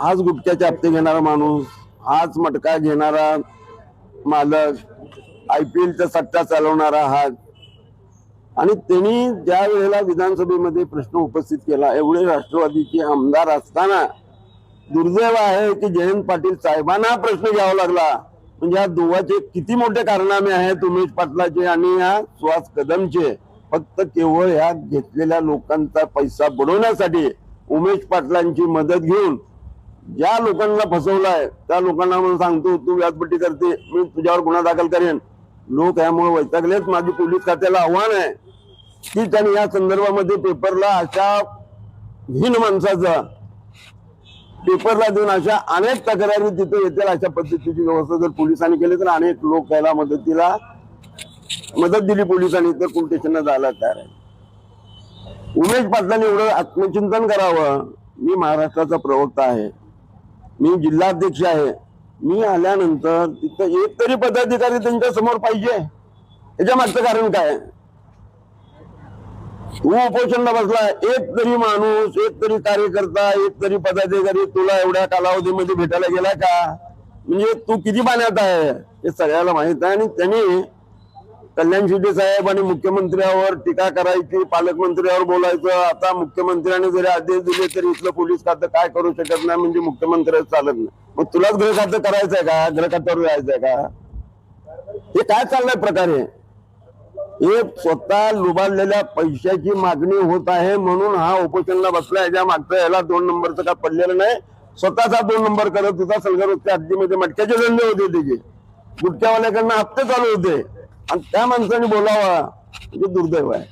हाच गुटख्याचे हप्ते घेणारा माणूस, हाच मटका घेणारा मालक, IPLचा सट्टा चालवणारा हाच. आणि त्यांनी ज्या वेळेला विधानसभेमध्ये प्रश्न उपस्थित केला, एवढे राष्ट्रवादीचे आमदार असताना दुर्दैव आहे की जयंत पाटील साहेबांना प्रश्न घ्यावा लागला. म्हणजे या दोघांचे किती मोठे कारनामे आहेत उमेश पाटलाचे आणि या सुहास कदमचे. फक्त केवळ ह्या घेतलेल्या लोकांचा पैसा बुडवण्यासाठी उमेश पाटलांची मदत घेऊन ज्या लोकांना फसवलाय त्या लोकांना मला सांगतो, तू व्याजपट्टी करते, मी तुझ्यावर गुन्हा दाखल करेन. लोक यामुळे वैतागलेत. माझी पोलीस खात्याला आव्हान आहे की त्यांनी या संदर्भामध्ये पेपरला अशा हीन माणसाचा पेपरला देऊन अशा अनेक तक्रारी तिथे येतील अशा पद्धतीची व्यवस्था जर पोलिसांनी केली तर अनेक लोक याला मदत दिली पोलिसांनी तर पोलीस स्टेशनला जायला तयार आहे. उमेश पाटलांनी एवढं आत्मचिंतन करावं. मी महाराष्ट्राचा प्रवक्ता आहे, मी जिल्हाध्यक्ष आहे. मी आल्यानंतर तिथं एक तरी पदाधिकारी त्यांच्या समोर पाहिजे. याच्या मागचं कारण काय? तू उपोषणला बसला, एक तरी माणूस, एक तरी कार्यकर्ता, एक तरी पदाधिकारी तुला एवढ्या कालावधीमध्ये भेटायला गेला का? म्हणजे तू किती पाण्यात आहे हे सगळ्याला माहित आहे. आणि त्यांनी कल्याण शिंदे साहेब आणि मुख्यमंत्र्यावर टीका करायची, पालकमंत्र्यावर बोलायचं. आता मुख्यमंत्र्यांनी जरी आदेश दिले तरी इथलं पोलीस खातं काय करू शकत नाही, म्हणजे मुख्यमंत्र्याच चालत नाही. मग तुलाच गृह खातं करायचंय का? गृह खात्यावर जायचंय का? हे काय चाललंय प्रकारे? हे स्वतः लुबाडलेल्या पैशाची मागणी होत आहे म्हणून हा उपोषणला बसला. याच्या मागचं याला 2 नंबरचं काय पडलेलं नाही. स्वतःचा 2 नंबर करत होता. सलगरच्या हद्दीमध्ये मटक्याचे धंदे होते, त्याचे गुटख्यावाल्याकडनं हप्ते चालू होते आणि त्या माणसाने बोलावा म्हणजे दुर्दैव आहे.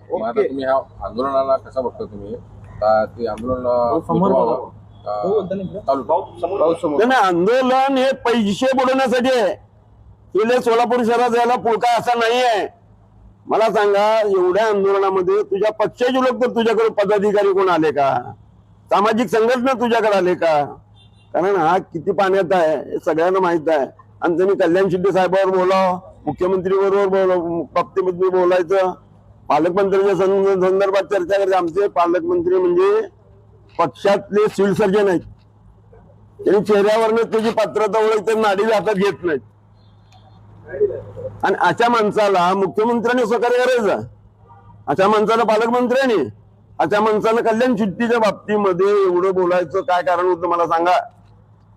तुम्ही ह्या आंदोलनाला कसं बघता तुम्ही? ते आंदोलन आंदोलन हे पैसे बुडवण्यासाठी आहे. तुला सोलापूर शहरात जायला पुळका असा नाही आहे. मला सांगा, एवढ्या आंदोलनामध्ये तुझ्या पक्षाचे लोक तर तुझ्याकडे पदाधिकारी कोण आले का? सामाजिक संघटना तुझ्याकडे आले का? कारण हा किती पाण्यात आहे हे सगळ्यांना माहित आहे. आणि त्यांनी कल्याण शिंदे साहेबांवर बोलावं, मुख्यमंत्री बरोबर बाबतीमध्ये बोलायचं, पालकमंत्र्यांच्या संदर्भात चर्चा करायची. आमचे पालकमंत्री म्हणजे पक्षातले सिव्हिल सर्जन आहेत. त्यांनी चेहऱ्यावरनं त्याची पात्रता ओळखते, नाडी हातात घेत नाहीत. आणि अशा माणसाला मुख्यमंत्र्यांनी सहकार्य करायचं, अशा माणसाला पालकमंत्र्यांनी, अशा माणसाला कल्याण शिट्टीच्या बाबतीमध्ये एवढं बोलायचं काय कारण होतं मला सांगा?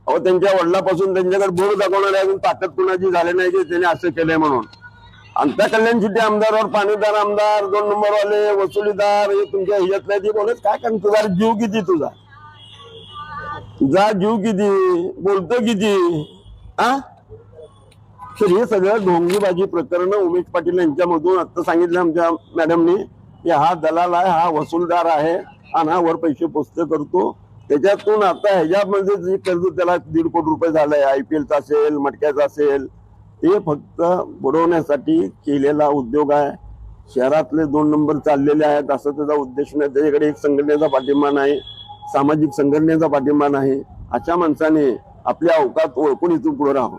अहो, त्यांच्या वडिलापासून त्यांच्याकडे बोर्ड दाखवणारे अजून ताकद कुणाची झाली नाही की त्याने असं केलंय म्हणून. आणि त्या कल्याण शिट्टी आमदारावर पाणीदार आमदार, 2 नंबरवाले, वसुलीदार हे तुमच्या ह्याच्यातल्या ते बोलत काय? कारण तुझा जीव किती, तुझा जीव किती, बोलतो किती? तर हे सगळं ढोंगीबाजी प्रकरण उमेश पाटील यांच्यामधून आता सांगितलं आमच्या मॅडमनी की हा दलाल आहे, हा वसूलदार आहे आणि हा वर पैसे पोचते करतो. त्याच्यातून आता ह्याच्यामध्ये जे कर्ज त्याला 1.5 कोटी रुपये झालंय, IPLचा असेल, मटक्याचा असेल, ते फक्त बुडवण्यासाठी केलेला उद्योग आहे. शहरातले 2 नंबर चाललेले आहेत असं त्याचा उद्देश नाही. त्याच्याकडे एक संघटनेचा पाठिंबा नाही, सामाजिक संघटनेचा पाठिंबा नाही. अशा माणसाने आपल्या अवकात ओळखून इथून पुढे राहावं.